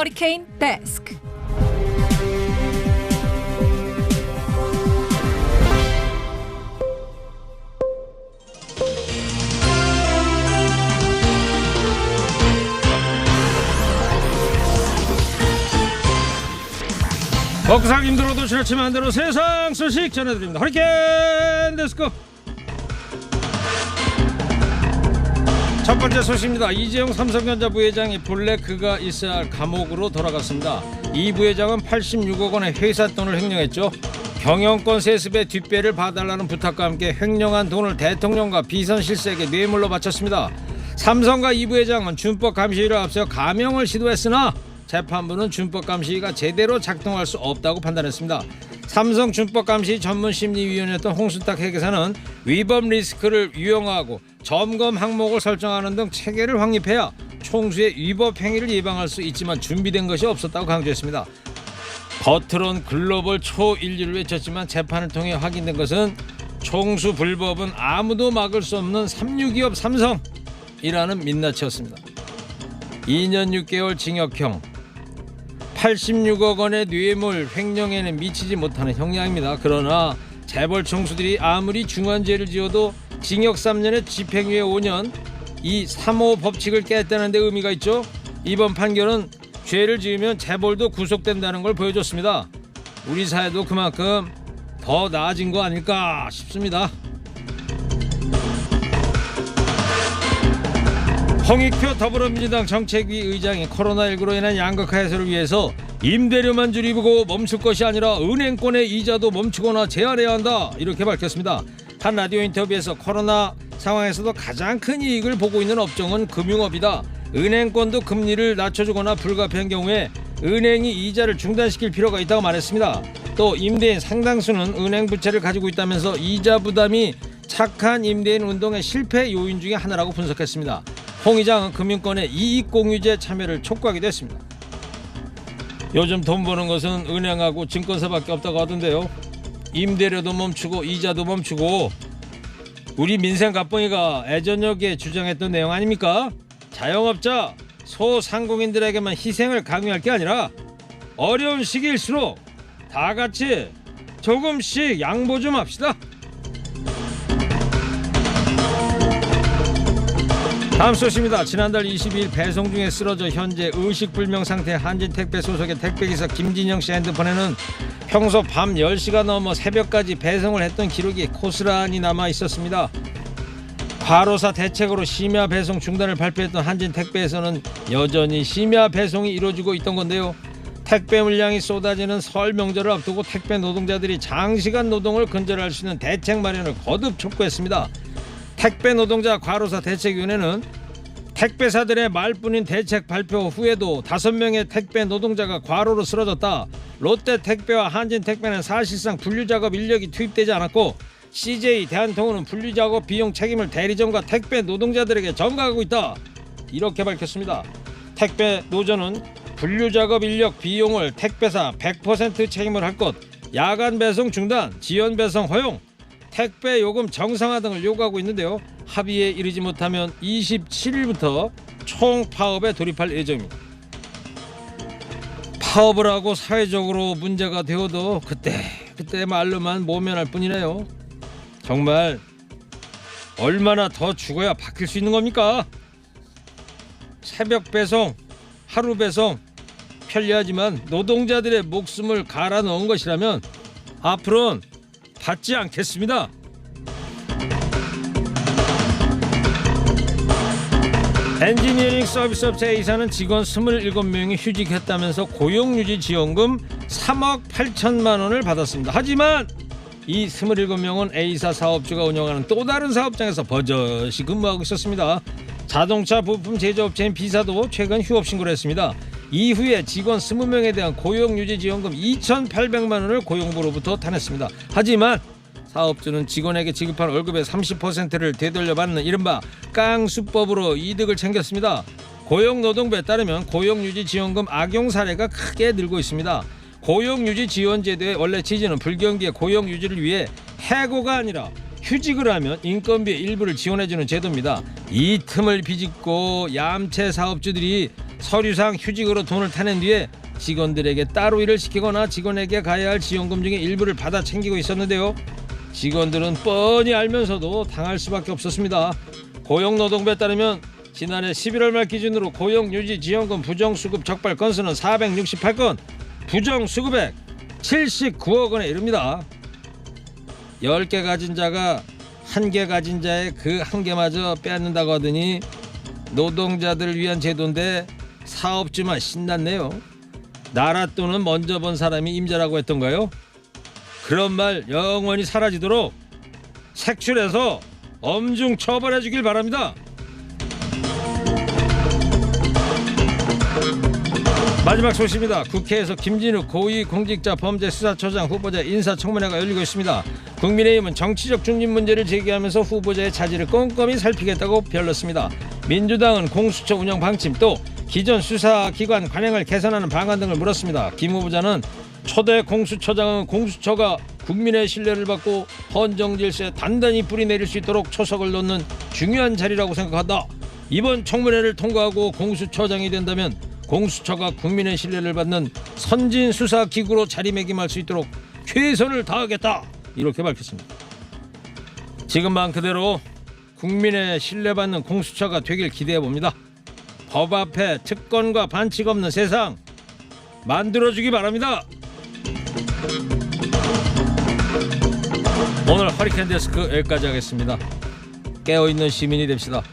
허리케인 데스크. 먹고 살기 힘들어도 지나치면 안 되는 세상 소식 전해드립니다. 허리케인 데스크. 첫 번째 소식입니다. 이재용 삼성전자 부회장이 본래 그가 있어야 할 감옥으로 돌아갔습니다. 이 부회장은 86억 원의 회사 돈을 횡령했죠. 경영권 세습의 뒷배를 봐달라는 부탁과 함께 횡령한 돈을 대통령과 비선 실세에게 뇌물로 바쳤습니다. 삼성과 이 부회장은 준법 감시를 앞서 감형을 시도했으나 재판부는 준법감시가 제대로 작동할 수 없다고 판단했습니다. 삼성 준법감시 전문심리위원회였던 홍순탁 회계사는 위법 리스크를 유형화하고 점검 항목을 설정하는 등 체계를 확립해야 총수의 위법 행위를 예방할 수 있지만 준비된 것이 없었다고 강조했습니다. 겉으론 글로벌 초인류를 외쳤지만 재판을 통해 확인된 것은 총수 불법은 아무도 막을 수 없는 삼류기업 삼성이라는 민낯이었습니다. 2년 6개월 징역형, 86억 원의 뇌물 횡령에는 미치지 못하는 형량입니다. 그러나 재벌 총수들이 아무리 중한 죄를 지어도 징역 3년에 집행유예 5년, 이 3호 법칙을 깼다는 데 의미가 있죠. 이번 판결은 죄를 지으면 재벌도 구속된다는 걸 보여줬습니다. 우리 사회도 그만큼 더 나아진 거 아닐까 싶습니다. 홍익표 더불어민주당 정책위 의장이 코로나19로 인한 양극화 해소를 위해서 임대료만 줄이고 멈출 것이 아니라 은행권의 이자도 멈추거나 제한해야 한다, 이렇게 밝혔습니다. 한 라디오 인터뷰에서 코로나 상황에서도 가장 큰 이익을 보고 있는 업종은 금융업이다. 은행권도 금리를 낮춰주거나 불가피한 경우에 은행이 이자를 중단시킬 필요가 있다고 말했습니다. 또 임대인 상당수는 은행 부채를 가지고 있다면서 이자 부담이 착한 임대인 운동의 실패 요인 중에 하나라고 분석했습니다. 홍 의장은 금융권의 이익공유제 참여를 촉구하기도 했습니다. 요즘 돈 버는 것은 은행하고 증권사밖에 없다고 하던데요. 임대료도 멈추고 이자도 멈추고 우리 민생 갑봉이가 예전역에 주장했던 내용 아닙니까? 자영업자, 소상공인들에게만 희생을 강요할 게 아니라 어려운 시기일수록 다 같이 조금씩 양보 좀 합시다. 다음 소식입니다. 지난달 22일 배송 중에 쓰러져 현재 의식불명 상태의 한진택배 소속의 택배기사 김진영 씨 핸드폰에는 평소 밤 10시가 넘어 새벽까지 배송을 했던 기록이 고스란히 남아 있었습니다. 과로사 대책으로 심야 배송 중단을 발표했던 한진택배에서는 여전히 심야 배송이 이루어지고 있던 건데요. 택배 물량이 쏟아지는 설 명절을 앞두고 택배 노동자들이 장시간 노동을 근절할 수 있는 대책 마련을 거듭 촉구했습니다. 택배 노동자 과로사 대책위원회는 택배사들의 말뿐인 대책 발표 후에도 5명의 택배 노동자가 과로로 쓰러졌다. 롯데택배와 한진택배는 사실상 분류작업 인력이 투입되지 않았고 CJ 대한통운은 분류작업 비용 책임을 대리점과 택배 노동자들에게 전가하고 있다, 이렇게 밝혔습니다. 택배 노조는 분류작업 인력 비용을 택배사 100% 책임을 할 것, 야간 배송 중단, 지연 배송 허용, 택배 요금 정상화 등을 요구하고 있는데요. 합의에 이르지 못하면 27일부터 총파업에 돌입할 예정입니다. 파업을 하고 사회적으로 문제가 되어도 그때 말로만 모면할 뿐이네요. 정말 얼마나 더 죽어야 바뀔 수 있는 겁니까? 새벽 배송, 하루 배송 편리하지만 노동자들의 목숨을 갈아 넣은 것이라면 앞으로는 받지 않겠습니다. 엔지니어링 서비스 업체 A사는 직원 27명이 휴직했다면서 고용유지지원금 3억 8천만 원을 받았습니다. 하지만 이 27명은 A사 사업주가 운영하는 또 다른 사업장에서 버젓이 근무하고 있었습니다. 자동차 부품 제조업체인 B사도 최근 휴업 신고를 했습니다. 이후에 직원 20명에 대한 고용유지지원금 2,800만 원을 고용부로부터 타냈습니다. 하지만 사업주는 직원에게 지급한 월급의 30%를 되돌려받는 이른바 깡수법으로 이득을 챙겼습니다. 고용노동부에 따르면 고용유지지원금 악용 사례가 크게 늘고 있습니다. 고용유지지원제도의 원래 취지는 불경기의 고용유지를 위해 해고가 아니라 휴직을 하면 인건비의 일부를 지원해주는 제도입니다. 이 틈을 비집고 얌체 사업주들이 서류상 휴직으로 돈을 타낸 뒤에 직원들에게 따로 일을 시키거나 직원에게 가야 할 지원금 중에 일부를 받아 챙기고 있었는데요. 직원들은 뻔히 알면서도 당할 수밖에 없었습니다. 고용노동부에 따르면 지난해 11월 말 기준으로 고용유지지원금 부정수급 적발 건수는 468건, 부정수급액 79억 원에 이릅니다. 10개 가진 자가 1개 가진 자의 그 1개마저 빼앗는다고 하더니 노동자들을 위한 제도인데 사업주만 신났네요. 나라 돈은 먼저 번 사람이 임자라고 했던가요? 그런 말 영원히 사라지도록 색출해서 엄중 처벌해 주길 바랍니다. 마지막 소식입니다. 국회에서 김진욱 고위공직자범죄수사처장 후보자 인사청문회가 열리고 있습니다. 국민의힘은 정치적 중립 문제를 제기하면서 후보자의 자질을 꼼꼼히 살피겠다고 별렀습니다. 민주당은 공수처 운영 방침 또 기존 수사기관 관행을 개선하는 방안 등을 물었습니다. 김 후보자는 초대 공수처장은 공수처가 국민의 신뢰를 받고 헌정 질서에 단단히 뿌리 내릴 수 있도록 초석을 놓는 중요한 자리라고 생각한다. 이번 청문회를 통과하고 공수처장이 된다면 공수처가 국민의 신뢰를 받는 선진 수사 기구로 자리매김할 수 있도록 최선을 다하겠다. 이렇게 밝혔습니다. 지금 말 그대로 국민의 신뢰받는 공수처가 되길 기대해 봅니다. 법 앞에 특권과 반칙 없는 세상 만들어주기 바랍니다. 오늘 허리케인 데스크 여기까지 하겠습니다. 깨어있는 시민이 됩시다.